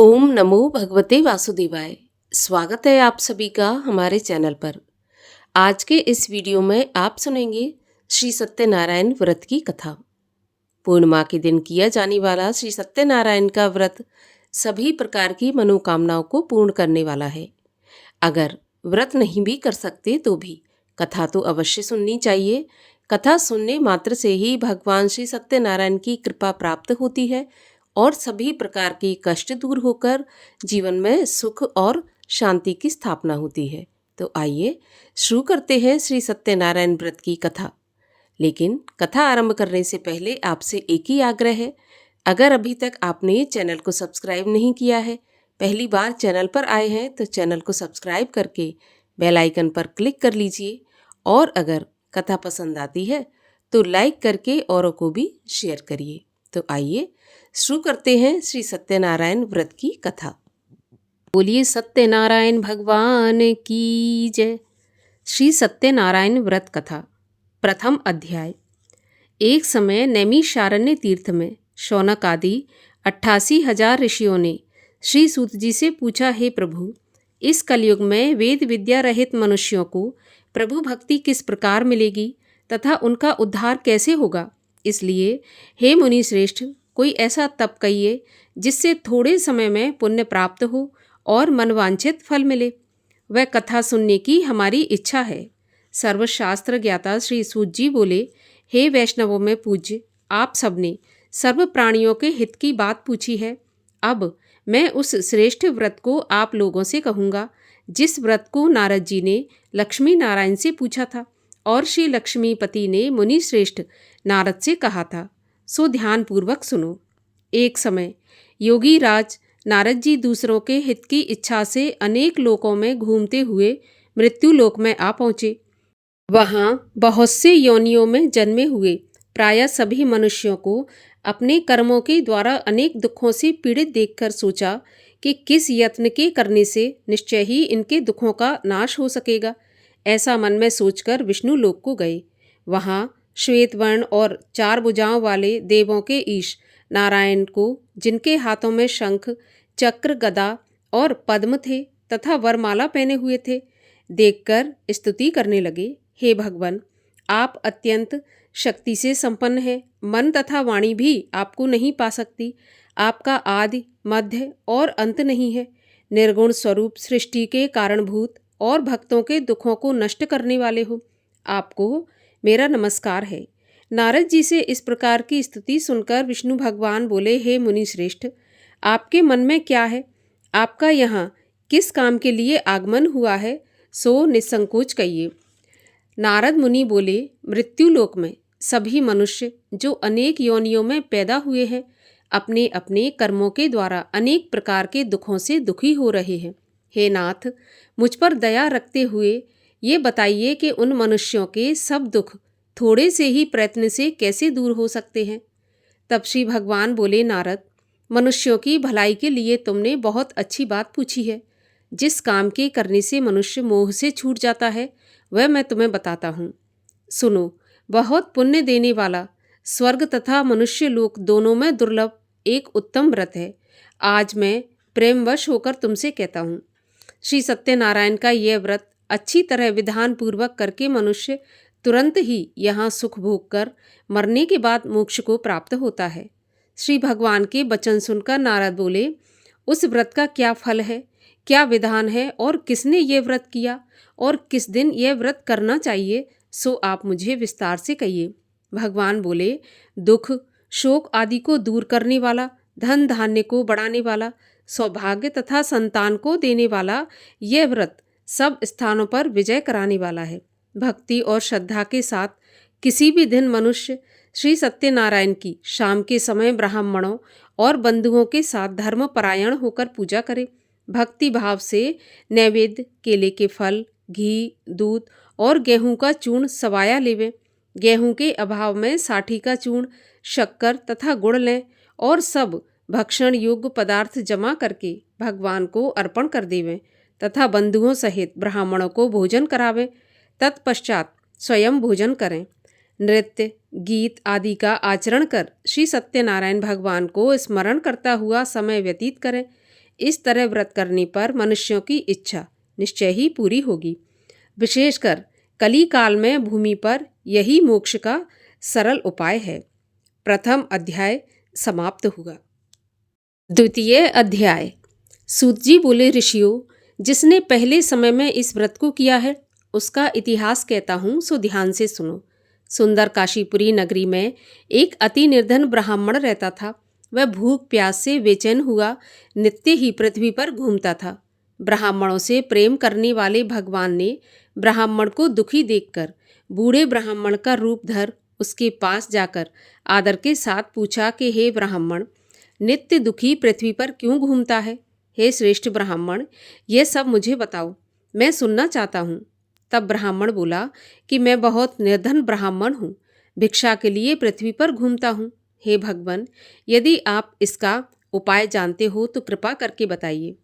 ओम नमो भगवते वासुदेवाय। स्वागत है आप सभी का हमारे चैनल पर। आज के इस वीडियो में आप सुनेंगे श्री सत्यनारायण व्रत की कथा। पूर्णिमा के दिन किया जाने वाला श्री सत्यनारायण का व्रत सभी प्रकार की मनोकामनाओं को पूर्ण करने वाला है। अगर व्रत नहीं भी कर सकते तो भी कथा तो अवश्य सुननी चाहिए। कथा सुनने मात्र से ही भगवान श्री सत्यनारायण की कृपा प्राप्त होती है और सभी प्रकार के कष्ट दूर होकर जीवन में सुख और शांति की स्थापना होती है। तो आइए शुरू करते हैं श्री सत्यनारायण व्रत की कथा। लेकिन कथा आरंभ करने से पहले आपसे एक ही आग्रह है, अगर अभी तक आपने चैनल को सब्सक्राइब नहीं किया है, पहली बार चैनल पर आए हैं तो चैनल को सब्सक्राइब करके बेल आइकन पर क्लिक कर लीजिए और अगर कथा पसंद आती है तो लाइक करके औरों को भी शेयर करिए। तो आइए शुरू करते हैं श्री सत्यनारायण व्रत की कथा। बोलिए सत्यनारायण भगवान की जय। श्री सत्यनारायण व्रत कथा। प्रथम अध्याय। एक समय नैमिषारण्य तीर्थ में शौनक आदि 88,000 ऋषियों ने श्री सूत जी से पूछा, हे प्रभु, इस कलयुग में वेद विद्या रहित मनुष्यों को प्रभु भक्ति किस प्रकार मिलेगी तथा उनका उद्धार कैसे होगा? इसलिए हे मुनि श्रेष्ठ, कोई ऐसा तप कहिए जिससे थोड़े समय में पुण्य प्राप्त हो और मनवांछित फल मिले। वह कथा सुनने की हमारी इच्छा है। सर्वशास्त्र ज्ञाता श्री सूत जी बोले, हे वैष्णवों में पूज्य, आप सबने सर्व प्राणियों के हित की बात पूछी है। अब मैं उस श्रेष्ठ व्रत को आप लोगों से कहूँगा जिस व्रत को नारद जी ने लक्ष्मी नारायण से पूछा था और श्री लक्ष्मीपति ने मुनि श्रेष्ठ नारद से कहा था। सो ध्यानपूर्वक सुनो। एक समय योगी राज नारद जी दूसरों के हित की इच्छा से अनेक लोकों में घूमते हुए मृत्यु लोक में आ पहुँचे। वहाँ बहुत से योनियों में जन्मे हुए प्रायः सभी मनुष्यों को अपने कर्मों के द्वारा अनेक दुखों से पीड़ित देखकर सोचा कि किस यत्न के करने से निश्चय ही इनके दुखों का नाश हो सकेगा। ऐसा मन में सोचकर विष्णु लोक को गए। वहाँ श्वेत वर्ण और 4 भुजाओं वाले देवों के ईश नारायण को, जिनके हाथों में शंख, चक्र, गदा और पद्म थे तथा वरमाला पहने हुए थे, देखकर स्तुति करने लगे। हे भगवान, आप अत्यंत शक्ति से संपन्न हैं। मन तथा वाणी भी आपको नहीं पा सकती। आपका आदि, मध्य और अंत नहीं है। निर्गुण स्वरूप सृष्टि के कारणभूत और भक्तों के दुखों को नष्ट करने वाले हो। आपको मेरा नमस्कार है। नारद जी से इस प्रकार की स्तुति सुनकर विष्णु भगवान बोले, हे मुनि श्रेष्ठ, आपके मन में क्या है? आपका यहाँ किस काम के लिए आगमन हुआ है? सो निसंकोच कहिए। नारद मुनि बोले, मृत्युलोक में सभी मनुष्य जो अनेक योनियों में पैदा हुए हैं, अपने अपने कर्मों के द्वारा अनेक प्रकार के दुखों से दुखी हो रहे हैं। हे नाथ, मुझ पर दया रखते हुए ये बताइए कि उन मनुष्यों के सब दुख थोड़े से ही प्रयत्न से कैसे दूर हो सकते हैं? तब श्री भगवान बोले, नारद, मनुष्यों की भलाई के लिए तुमने बहुत अच्छी बात पूछी है। जिस काम के करने से मनुष्य मोह से छूट जाता है वह मैं तुम्हें बताता हूँ। सुनो, बहुत पुण्य देने वाला स्वर्ग तथा मनुष्य लोक दोनों में दुर्लभ एक उत्तम व्रत है। आज मैं प्रेमवश होकर तुमसे कहता हूँ। श्री सत्यनारायण का यह व्रत अच्छी तरह विधान पूर्वक करके मनुष्य तुरंत ही यहाँ सुख भोग कर मरने के बाद मोक्ष को प्राप्त होता है। श्री भगवान के वचन सुनकर नारद बोले, उस व्रत का क्या फल है, क्या विधान है और किसने ये व्रत किया और किस दिन यह व्रत करना चाहिए, सो आप मुझे विस्तार से कहिए। भगवान बोले, दुख शोक आदि को दूर करने वाला, धन धान्य को बढ़ाने वाला, सौभाग्य तथा संतान को देने वाला यह व्रत सब स्थानों पर विजय कराने वाला है। भक्ति और श्रद्धा के साथ किसी भी दिन मनुष्य श्री सत्यनारायण की शाम के समय ब्राह्मणों और बंधुओं के साथ धर्म परायण होकर पूजा करे। भक्ति भाव से नैवेद्य, केले के फल, घी, दूध और गेहूं का चूर्ण सवाया लेवे। गेहूं के अभाव में साठी का चूर्ण, शक्कर तथा गुड़ लें और सब भक्षण योग्य पदार्थ जमा करके भगवान को अर्पण कर देवें तथा बंधुओं सहित ब्राह्मणों को भोजन करावें। तत्पश्चात स्वयं भोजन करें। नृत्य, गीत आदि का आचरण कर श्री सत्यनारायण भगवान को स्मरण करता हुआ समय व्यतीत करें। इस तरह व्रत करने पर मनुष्यों की इच्छा निश्चय ही पूरी होगी। विशेषकर कली काल में भूमि पर यही मोक्ष का सरल उपाय है। प्रथम अध्याय समाप्त हुआ। द्वितीय अध्याय। सूत जी बोले, ऋषियों, जिसने पहले समय में इस व्रत को किया है उसका इतिहास कहता हूँ, सो ध्यान से सुनो। सुंदर काशीपुरी नगरी में एक अति निर्धन ब्राह्मण रहता था। वह भूख प्यास से बेचैन हुआ नित्य ही पृथ्वी पर घूमता था। ब्राह्मणों से प्रेम करने वाले भगवान ने ब्राह्मण को दुखी देखकर बूढ़े ब्राह्मण का रूप धर उसके पास जाकर आदर के साथ पूछा कि हे ब्राह्मण, नित्य दुखी पृथ्वी पर क्यों घूमता है? हे श्रेष्ठ ब्राह्मण, यह सब मुझे बताओ, मैं सुनना चाहता हूँ। तब ब्राह्मण बोला कि मैं बहुत निर्धन ब्राह्मण हूँ, भिक्षा के लिए पृथ्वी पर घूमता हूँ। हे भगवान, यदि आप इसका उपाय जानते हो तो कृपा करके बताइए।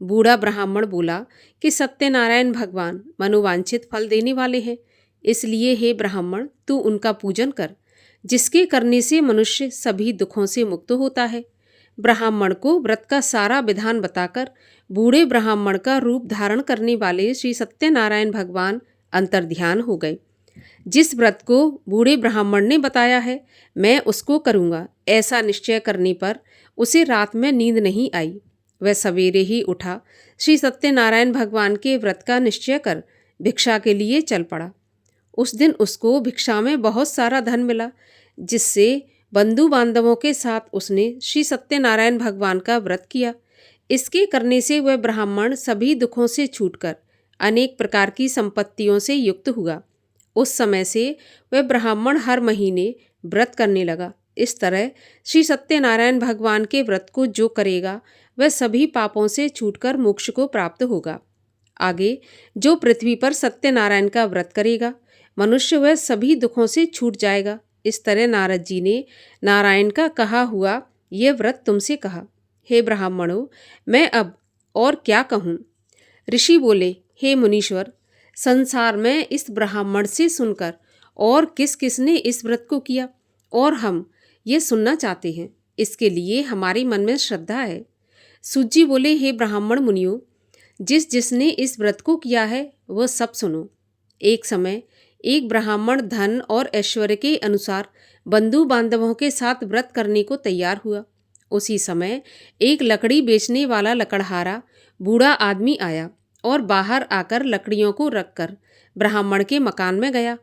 बूढ़ा ब्राह्मण बोला कि सत्यनारायण भगवान मनोवांछित फल देने वाले हैं, इसलिए हे ब्राह्मण, तू उनका पूजन कर, जिसके करने से मनुष्य सभी दुखों से मुक्त होता है। ब्राह्मण को व्रत का सारा विधान बताकर बूढ़े ब्राह्मण का रूप धारण करने वाले श्री सत्यनारायण भगवान अंतर्ध्यान हो गए। जिस व्रत को बूढ़े ब्राह्मण ने बताया है मैं उसको करूँगा, ऐसा निश्चय करने पर उसे रात में नींद नहीं आई। वह सवेरे ही उठा, श्री सत्यनारायण भगवान के व्रत का निश्चय कर भिक्षा के लिए चल पड़ा। उस दिन उसको भिक्षा में बहुत सारा धन मिला, जिससे बंधु बांधवों के साथ उसने श्री सत्यनारायण भगवान का व्रत किया। इसके करने से वह ब्राह्मण सभी दुखों से छूटकर अनेक प्रकार की संपत्तियों से युक्त हुआ। उस समय से वह ब्राह्मण हर महीने व्रत करने लगा। इस तरह श्री सत्यनारायण भगवान के व्रत को जो करेगा वह सभी पापों से छूटकर मोक्ष को प्राप्त होगा। आगे जो पृथ्वी पर सत्यनारायण का व्रत करेगा मनुष्य वह सभी दुखों से छूट जाएगा। इस तरह नारद जी ने नारायण का कहा हुआ यह व्रत तुमसे कहा। हे ब्राह्मणों, मैं अब और क्या कहूँ? ऋषि बोले, हे मुनीश्वर, संसार में इस ब्राह्मण से सुनकर और किस किस ने इस व्रत को किया और हम ये सुनना चाहते हैं, इसके लिए हमारे मन में श्रद्धा है। सूत जी बोले, हे ब्राह्मण मुनियों, जिसने इस व्रत को किया है वह सब सुनो। एक समय एक ब्राह्मण धन और ऐश्वर्य के अनुसार बंधु बांधवों के साथ व्रत करने को तैयार हुआ। उसी समय एक लकड़ी बेचने वाला लकड़हारा बूढ़ा आदमी आया और बाहर आकर लकड़ियों को रखकर ब्राह्मण के मकान में गया।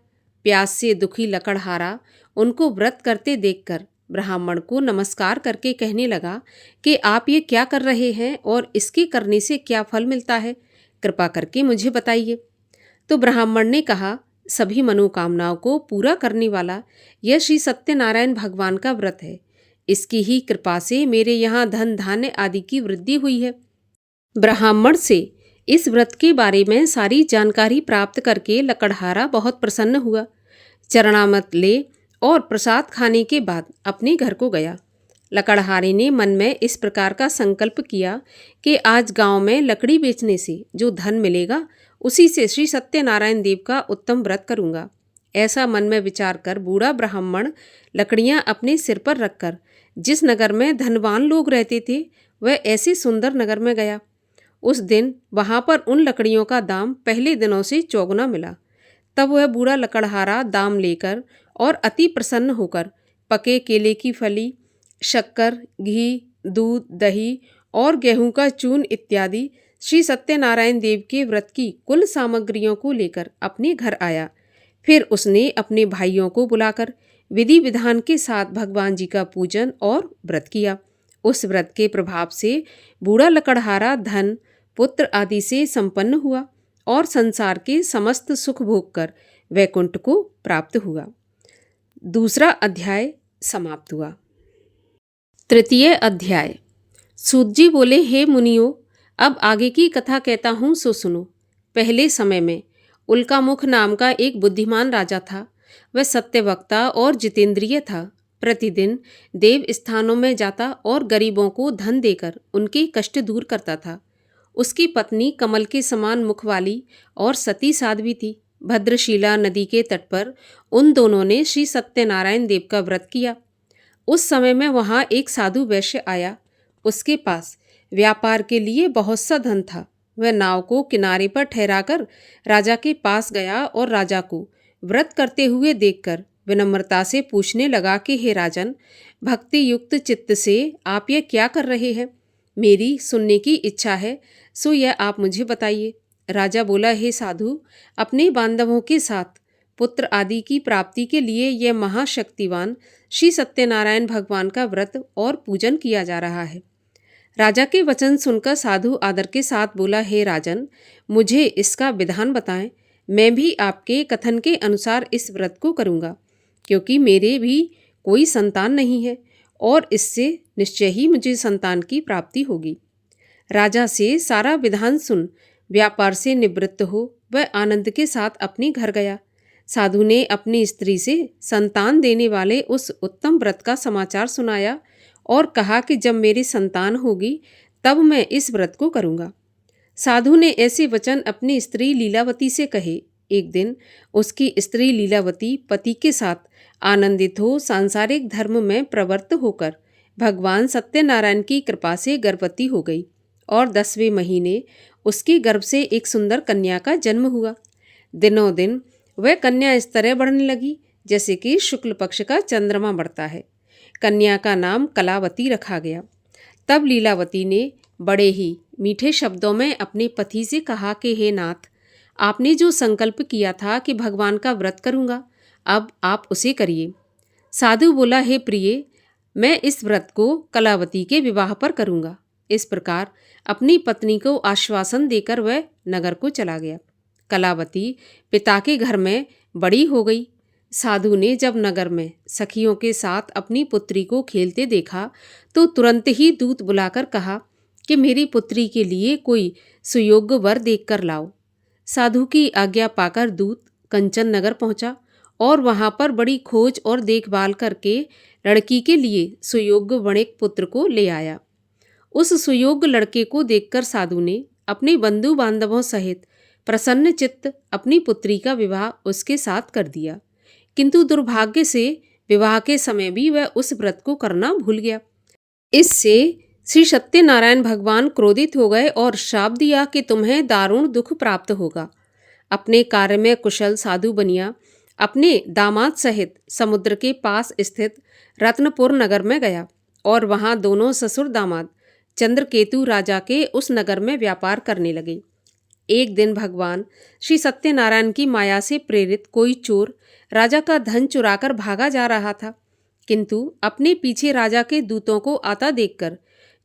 प्यास से दुखी लकड़हारा उनको व्रत करते देखकर ब्राह्मण को नमस्कार करके कहने लगा कि आप ये क्या कर रहे हैं और इसके करने से क्या फल मिलता है, कृपा करके मुझे बताइए। तो ब्राह्मण ने कहा, सभी मनोकामनाओं को पूरा करने वाला यह श्री सत्यनारायण भगवान का व्रत है। इसकी ही कृपा से मेरे यहाँ धन धान्य आदि की वृद्धि हुई है। ब्राह्मण से इस व्रत के बारे में सारी जानकारी प्राप्त करके लकड़हारा बहुत प्रसन्न हुआ। चरणामृत ले और प्रसाद खाने के बाद अपने घर को गया। लकड़हारे ने मन में इस प्रकार का संकल्प किया कि आज गांव में लकड़ी बेचने से जो धन मिलेगा उसी से श्री सत्यनारायण देव का उत्तम व्रत करूंगा। ऐसा मन में विचार कर बूढ़ा ब्राह्मण लकड़ियां अपने सिर पर रखकर जिस नगर में धनवान लोग रहते थे वह ऐसे सुंदर नगर में गया। उस दिन वहां पर उन लकड़ियों का दाम पहले दिनों से चौगुना मिला। तब वह बूढ़ा लकड़हारा दाम लेकर और अति प्रसन्न होकर पके केले की फली, शक्कर, घी, दूध, दही और गेहूं का चूर्ण इत्यादि श्री सत्यनारायण देव के व्रत की कुल सामग्रियों को लेकर अपने घर आया। फिर उसने अपने भाइयों को बुलाकर विधि विधान के साथ भगवान जी का पूजन और व्रत किया। उस व्रत के प्रभाव से बूढ़ा लकड़हारा धन, पुत्र आदि से संपन्न हुआ और संसार के समस्त सुख भोग कर वैकुंठ को प्राप्त हुआ। दूसरा अध्याय समाप्त हुआ। तृतीय अध्याय। सूत जी बोले, हे मुनियों, अब आगे की कथा कहता हूँ सो सुनो। पहले समय में उल्कामुख नाम का एक बुद्धिमान राजा था। वह सत्यवक्ता और जितेंद्रिय था। प्रतिदिन देव स्थानों में जाता और गरीबों को धन देकर उनके कष्ट दूर करता था। उसकी पत्नी कमल के समान मुख वाली और सती साध्वी थी। भद्रशिला नदी के तट पर उन दोनों ने श्री सत्यनारायण देव का व्रत किया। उस समय में वहाँ एक साधु वैश्य आया। उसके पास व्यापार के लिए बहुत सा धन था। वह नाव को किनारे पर ठहराकर राजा के पास गया और राजा को व्रत करते हुए देखकर विनम्रता से पूछने लगा कि हे राजन, भक्ति युक्त चित्त से आप यह क्या कर रहे हैं? मेरी सुनने की इच्छा है, सो यह आप मुझे बताइए। राजा बोला, हे साधु, अपने बांधवों के साथ पुत्र आदि की प्राप्ति के लिए यह महाशक्तिवान श्री सत्यनारायण भगवान का व्रत और पूजन किया जा रहा है। राजा के वचन सुनकर साधु आदर के साथ बोला, हे राजन, मुझे इसका विधान बताएं। मैं भी आपके कथन के अनुसार इस व्रत को करूँगा, क्योंकि मेरे भी कोई संतान नहीं है और इससे निश्चय ही मुझे संतान की प्राप्ति होगी। राजा से सारा विधान सुन व्यापार से निवृत्त हो वह आनंद के साथ अपने घर गया। साधु ने अपनी स्त्री से संतान देने वाले उस उत्तम व्रत का समाचार सुनाया और कहा कि जब मेरी संतान होगी तब मैं इस व्रत को करूँगा। साधु ने ऐसे वचन अपनी स्त्री लीलावती से कहे। एक दिन उसकी स्त्री लीलावती पति के साथ आनंदित हो सांसारिक धर्म में प्रवृत्त होकर भगवान सत्यनारायण की कृपा से गर्भवती हो गई और 10वें महीने उसके गर्भ से एक सुंदर कन्या का जन्म हुआ। दिनों दिन वह कन्या इस तरह बढ़ने लगी जैसे कि शुक्ल पक्ष का चंद्रमा बढ़ता है। कन्या का नाम कलावती रखा गया। तब लीलावती ने बड़े ही मीठे शब्दों में अपने पति से कहा कि हे नाथ, आपने जो संकल्प किया था कि भगवान का व्रत करूँगा, अब आप उसे करिए। साधु बोला, हे प्रिय, मैं इस व्रत को कलावती के विवाह पर करूँगा। इस प्रकार अपनी पत्नी को आश्वासन देकर वह नगर को चला गया। कलावती पिता के घर में बड़ी हो गई। साधु ने जब नगर में सखियों के साथ अपनी पुत्री को खेलते देखा तो तुरंत ही दूत बुलाकर कहा कि मेरी पुत्री के लिए कोई सुयोग्य वर देखकर लाओ। साधु की आज्ञा पाकर दूत कंचन नगर पहुंचा और वहां पर बड़ी खोज और देखभाल करके लड़की के लिए सुयोग्य वणिक पुत्र को ले आया। उस सुयोग्य लड़के को देखकर साधु ने अपने बंधु बांधवों सहित प्रसन्न चित्त अपनी पुत्री का विवाह उसके साथ कर दिया। किंतु दुर्भाग्य से विवाह के समय भी वह उस व्रत को करना भूल गया। इससे श्री सत्यनारायण भगवान क्रोधित हो गए और श्राप दिया कि तुम्हें दारुण दुख प्राप्त होगा। अपने कार्य में कुशल साधु बनिया अपने दामाद सहित समुद्र के पास स्थित रत्नपुर नगर में गया और वहां दोनों ससुर दामाद चंद्रकेतु राजा के उस नगर में व्यापार करने लगे। एक दिन भगवान श्री सत्यनारायण की माया से प्रेरित कोई चोर राजा का धन चुराकर भागा जा रहा था, किंतु अपने पीछे राजा के दूतों को आता देखकर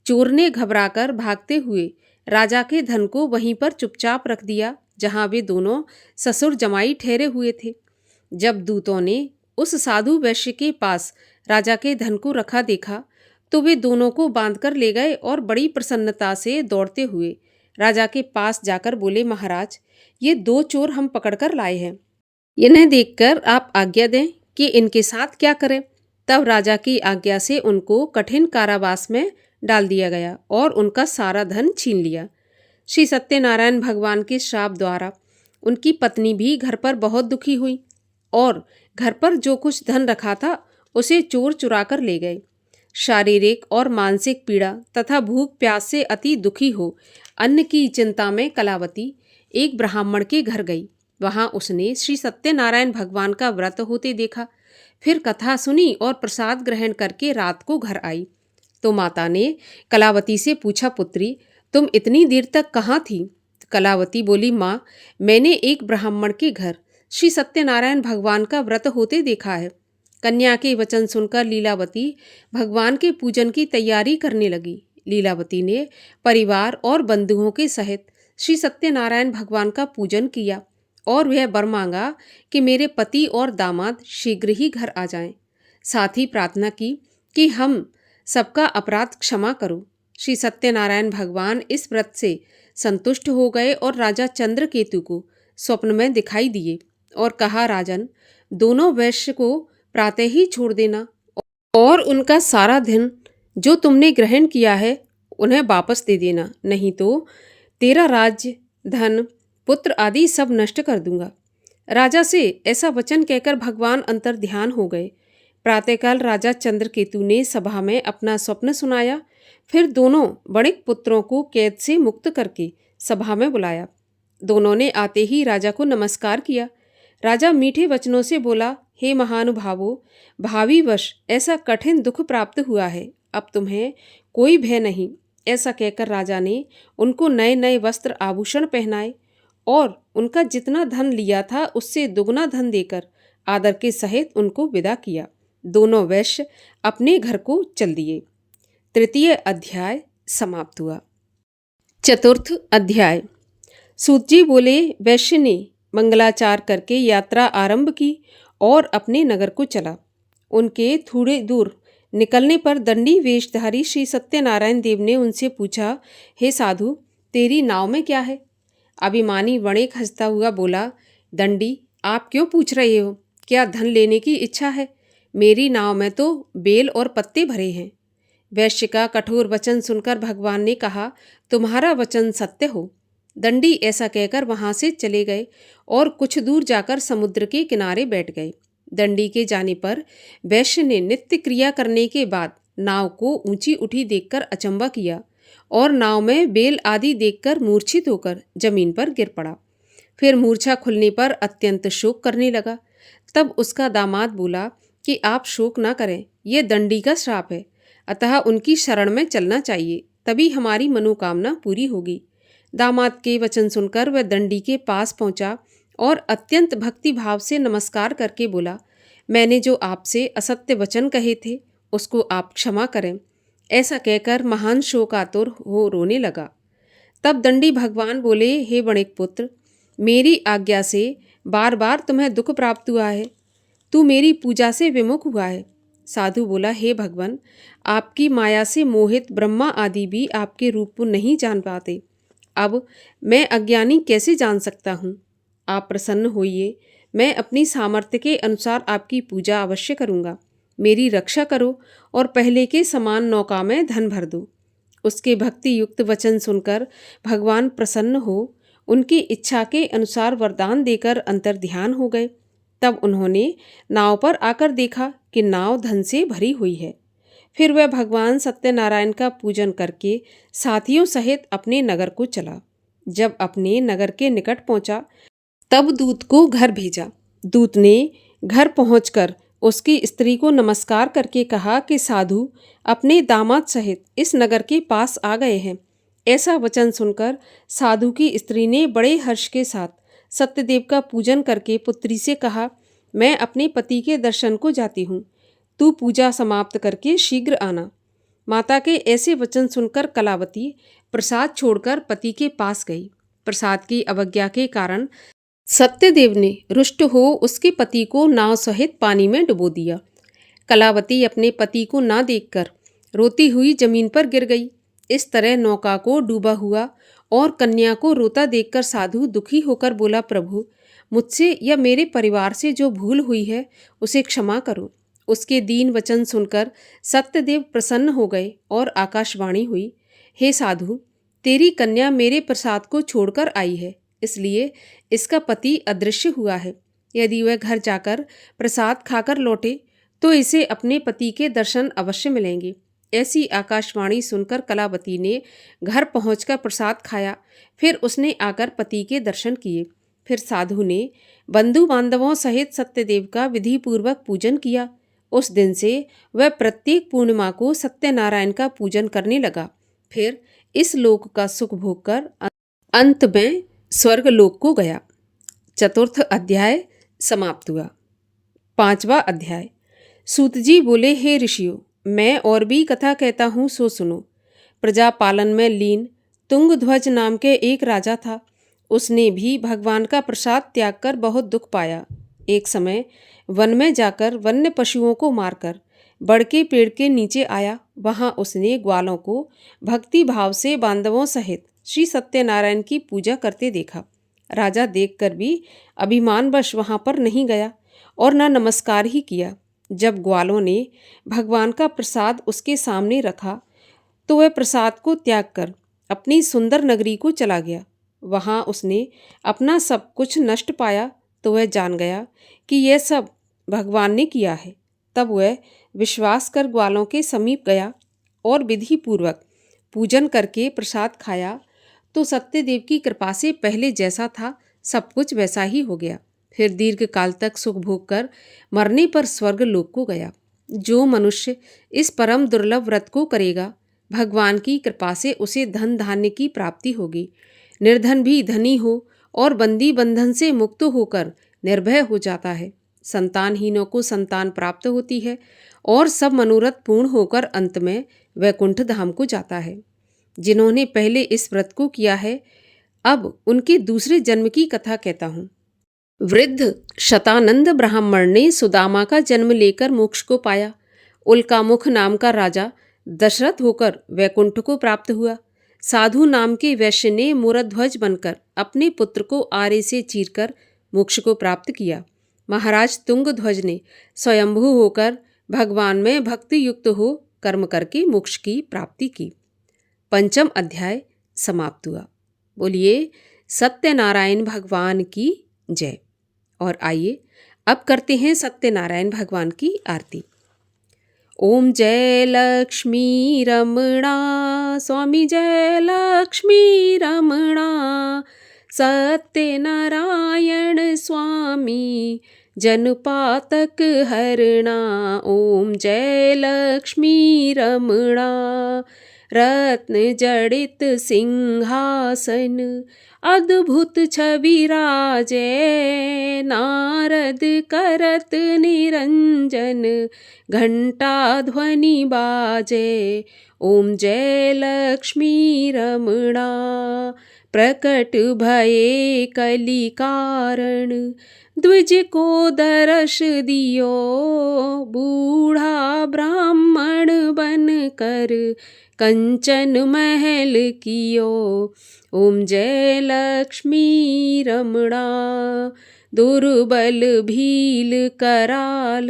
चोर ने घबराकर भागते हुए राजा के धन को वहीं पर चुपचाप रख दिया जहां वे दोनों ससुर जमाई ठहरे हुए थे। जब दूतों ने उस साधु वैश्य के पास राजा के धन को रखा देखा तो वे दोनों को बांधकर ले गए और बड़ी प्रसन्नता से दौड़ते हुए राजा के पास जाकर बोले, महाराज, ये 2 चोर हम पकड़कर लाए हैं। इन्हें देखकर आप आज्ञा दें कि इनके साथ क्या करें। तब राजा की आज्ञा से उनको कठिन कारावास में डाल दिया गया और उनका सारा धन छीन लिया। श्री सत्यनारायण भगवान के श्राप द्वारा उनकी पत्नी भी घर पर बहुत दुखी हुई और घर पर जो कुछ धन रखा था उसे चोर चुरा कर ले गए। शारीरिक और मानसिक पीड़ा तथा भूख प्यास से अति दुखी हो अन्न की चिंता में कलावती एक ब्राह्मण के घर गई। वहां उसने श्री सत्यनारायण भगवान का व्रत होते देखा। फिर कथा सुनी और प्रसाद ग्रहण करके रात को घर आई तो माता ने कलावती से पूछा, पुत्री, तुम इतनी देर तक कहाँ थी? कलावती बोली, माँ, मैंने एक ब्राह्मण के घर श्री सत्यनारायण भगवान का व्रत होते देखा है। कन्या के वचन सुनकर लीलावती भगवान के पूजन की तैयारी करने लगी। लीलावती ने परिवार और बंधुओं के सहित श्री सत्यनारायण भगवान का पूजन किया और वह वर मांगा कि मेरे पति और दामाद शीघ्र ही घर आ जाएं। साथ ही प्रार्थना की कि हम सबका अपराध क्षमा करो। श्री सत्यनारायण भगवान इस व्रत से संतुष्ट हो गए और राजा चंद्रकेतु को स्वप्न में दिखाई दिए और कहा, राजन, दोनों वैश्य को प्रातः ही छोड़ देना और उनका सारा धन जो तुमने ग्रहण किया है उन्हें वापस दे देना, नहीं तो तेरा राज्य, धन, पुत्र आदि सब नष्ट कर दूंगा। राजा से ऐसा वचन कहकर भगवान अंतर ध्यान हो गए। प्रातःकाल राजा चंद्रकेतु ने सभा में अपना स्वप्न सुनाया। फिर दोनों बड़े पुत्रों को कैद से मुक्त करके सभा में बुलाया। दोनों ने आते ही राजा को नमस्कार किया। राजा मीठे वचनों से बोला, हे महानुभावों, भावी वर्ष ऐसा कठिन दुख प्राप्त हुआ है, अब तुम्हें कोई भय नहीं। ऐसा कहकर राजा ने उनको नए नए वस्त्र आभूषण पहनाए और उनका जितना धन लिया था उससे दुगना धन देकर आदर के सहित उनको विदा किया। दोनों वैश्य अपने घर को चल दिए। तृतीय अध्याय समाप्त हुआ। चतुर्थ अध्याय। सूत जी बोले, वैश्य ने मंगलाचार करके यात्रा आरंभ की और अपने नगर को चला। उनके थोड़े दूर निकलने पर दंडी वेशधारी श्री सत्यनारायण देव ने उनसे पूछा, हे साधु, तेरी नाव में क्या है? अभिमानी वणिक हंसता हुआ बोला, दंडी, आप क्यों पूछ रहे हो? क्या धन लेने की इच्छा है? मेरी नाव में तो बेल और पत्ते भरे हैं। वैश्य का कठोर वचन सुनकर भगवान ने कहा, तुम्हारा वचन सत्य हो। दंडी ऐसा कहकर वहां से चले गए और कुछ दूर जाकर समुद्र के किनारे बैठ गए। दंडी के जाने पर वैश्य ने नित्य क्रिया करने के बाद नाव को ऊंची उठी देखकर अचंबा किया और नाव में बेल आदि देखकर मूर्छित होकर जमीन पर गिर पड़ा। फिर मूर्छा खुलने पर अत्यंत शोक करने लगा। तब उसका दामाद बोला कि आप शोक न करें, ये दंडी का श्राप है, अतः उनकी शरण में चलना चाहिए, तभी हमारी मनोकामना पूरी होगी। दामाद के वचन सुनकर वह दंडी के पास पहुंचा और अत्यंत भक्ति भाव से नमस्कार करके बोला, मैंने जो आपसे असत्य वचन कहे थे उसको आप क्षमा करें। ऐसा कहकर महान शोकातुर हो रोने लगा। तब दंडी भगवान बोले, हे वणिक पुत्र, मेरी आज्ञा से बार बार तुम्हें दुख प्राप्त हुआ है, तू मेरी पूजा से विमुख हुआ है। साधु बोला, हे भगवान, आपकी माया से मोहित ब्रह्मा आदि भी आपके रूप को नहीं जान पाते। अब मैं अज्ञानी कैसे जान सकता हूँ? आप प्रसन्न होइए, मैं अपनी सामर्थ्य के अनुसार आपकी पूजा अवश्य करूँगा। मेरी रक्षा करो और पहले के समान नौका में धन भर दो। उसके भक्ति युक्त वचन सुनकर भगवान प्रसन्न हो उनकी इच्छा के अनुसार वरदान देकर अंतर्ध्यान हो गए। तब उन्होंने नाव पर आकर देखा कि नाव धन से भरी हुई है। फिर वह भगवान सत्यनारायण का पूजन करके साथियों सहित अपने नगर को चला। जब अपने नगर के निकट पहुंचा तब दूत को घर भेजा। दूत ने घर पहुंचकर उसकी स्त्री को नमस्कार करके कहा कि साधु अपने दामाद सहित इस नगर के पास आ गए हैं। ऐसा वचन सुनकर साधु की स्त्री ने बड़े हर्ष के साथ सत्यदेव का पूजन करके पुत्री से कहा, मैं अपने पति के दर्शन को जाती हूँ, तू पूजा समाप्त करके शीघ्र आना। माता के ऐसे वचन सुनकर कलावती प्रसाद छोड़कर पति के पास गई। प्रसाद की अवज्ञा के कारण सत्यदेव ने रुष्ट हो उसके पति को नाव सहित पानी में डुबो दिया। कलावती अपने पति को ना देखकर रोती हुई जमीन पर गिर गई। इस तरह नौका को डूबा हुआ और कन्या को रोता देखकर साधु दुखी होकर बोला, प्रभु, मुझसे या मेरे परिवार से जो भूल हुई है उसे क्षमा करो। उसके दीन वचन सुनकर सत्यदेव प्रसन्न हो गए और आकाशवाणी हुई, हे साधु, तेरी कन्या मेरे प्रसाद को छोड़कर आई है, इसलिए इसका पति अदृश्य हुआ है। यदि वह घर जाकर प्रसाद खाकर लौटे तो इसे अपने पति के दर्शन अवश्य मिलेंगे। ऐसी आकाशवाणी सुनकर कलावती ने घर पहुंचकर प्रसाद खाया। फिर उसने आकर पति के दर्शन किए। फिर साधु ने बंधु बांधवों सहित सत्यदेव का विधि पूर्वक पूजन किया। उस दिन से वह प्रत्येक पूर्णिमा को सत्यनारायण का पूजन करने लगा। फिर इस लोक का सुख भोग कर अंत में स्वर्ग लोक को गया। चतुर्थ अध्याय समाप्त हुआ। पांचवा अध्याय। सूत जी बोले, हे ऋषियों, मैं और भी कथा कहता हूँ, सो सुनो। प्रजा पालन में लीन तुंगध्वज नाम के एक राजा था। उसने भी भगवान का प्रसाद त्याग कर बहुत दुख पाया। एक समय वन में जाकर वन्य पशुओं को मारकर बड़के पेड़ के नीचे आया। वहां उसने ग्वालों को भक्ति भाव से बांधवों सहित श्री सत्यनारायण की पूजा करते देखा। राजा देखकर भी अभिमानवश वहां पर नहीं गया और न नमस्कार ही किया। जब ग्वालों ने भगवान का प्रसाद उसके सामने रखा तो वह प्रसाद को त्याग कर अपनी सुंदर नगरी को चला गया। वहां उसने अपना सब कुछ नष्ट पाया तो वह जान गया कि यह सब भगवान ने किया है। तब वह विश्वास कर ग्वालों के समीप गया और विधि पूर्वक पूजन करके प्रसाद खाया तो सत्यदेव की कृपा से पहले जैसा था सब कुछ वैसा ही हो गया। फिर दीर्घ काल तक सुख भोग कर मरने पर स्वर्ग लोक को गया। जो मनुष्य इस परम दुर्लभ व्रत को करेगा, भगवान की कृपा से उसे धन धान्य की प्राप्ति होगी। निर्धन भी धनी हो और बंदी बंधन से मुक्त होकर निर्भय हो जाता है। संतानहीनों को संतान प्राप्त होती है और सब मनोरथ पूर्ण होकर अंत में वैकुंठ धाम को जाता है। जिन्होंने पहले इस व्रत को किया है, अब उनके दूसरे जन्म की कथा कहता हूँ। वृद्ध शतानंद ब्राह्मण ने सुदामा का जन्म लेकर मोक्ष को पाया। उल्कामुख नाम का राजा दशरथ होकर वैकुंठ को प्राप्त हुआ। साधु नाम के वैश्य ने मूरध्वज बनकर अपने पुत्र को आरे से चीरकर मोक्ष को प्राप्त किया। महाराज तुंगध्वज ने स्वयंभू होकर भगवान में भक्ति युक्त हो कर्म करके मोक्ष की प्राप्ति की। पंचम अध्याय समाप्त हुआ। बोलिए सत्यनारायण भगवान की जय। और आइए अब करते हैं सत्यनारायण भगवान की आरती। ओम जय लक्ष्मी रमणा, स्वामी जय लक्ष्मी रमणा, सत्यनारायण स्वामी जनपातक हरणा। ओम जय लक्ष्मी रमणा, रत्न जड़ित सिंहासन अद्भुत छवि राजे, नारद करत निरंजन घंटा ध्वनि बाजे। ओम जय लक्ष्मी रमणा, प्रकट भये कलि कारण, द्विज को दर्श दियो, बूढ़ा ब्राह्मण बन कर कंचन महल कियो। ओम जय लक्ष्मी रमणा, दुर्बल भील कराल,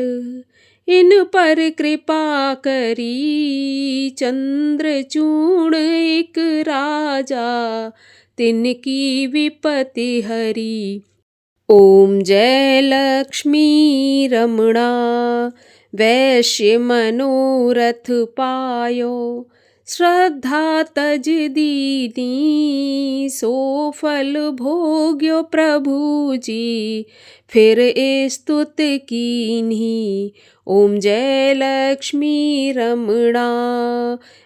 इन पर कृपा करी, चंद्रचूड़ एक राजा, तिनकी विपत्ति हरी। ओम जय लक्ष्मी रमणा, वैश्य मनोरथ पायो, श्रद्धा तज दीनी, सो फल भोग्यो प्रभु जी, फिर स्तुत कीन्ही। ओम जय लक्ष्मी रमणा,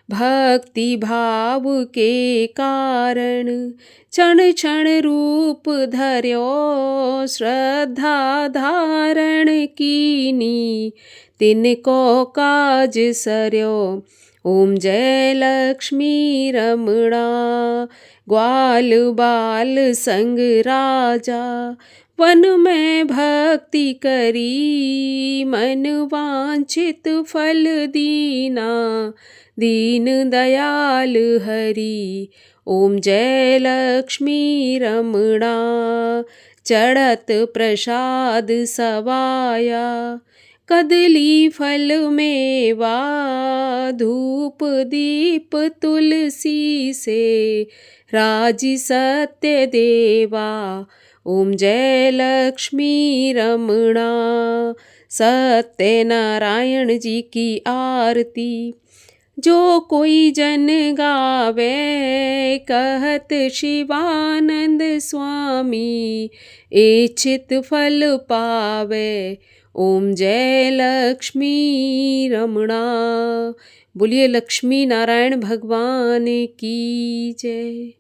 भक्ति भाव के कारण, क्षण क्षण रूप धर्यो, श्रद्धा धारण कीनी, तिनको काज सर्यो। ओम जय लक्ष्मी रमणा, ग्वाल बाल संग राजा, वन में भक्ति करी, मन वांछित फल दीना, दीन दयाल हरि। ओम जय लक्ष्मी रमणा, चढ़त प्रसाद सवाया, कदली फल मेवा, धूप दीप तुलसी से, राजी सत्य देवा। ओम जय लक्ष्मी रमणा, सत्यनारायण जी की आरती जो कोई जन गावे, कहत शिवानंद स्वामी, इच्छित फल पावे। ओम जय लक्ष्मी रमणा। बोलिए लक्ष्मी नारायण भगवान की जय।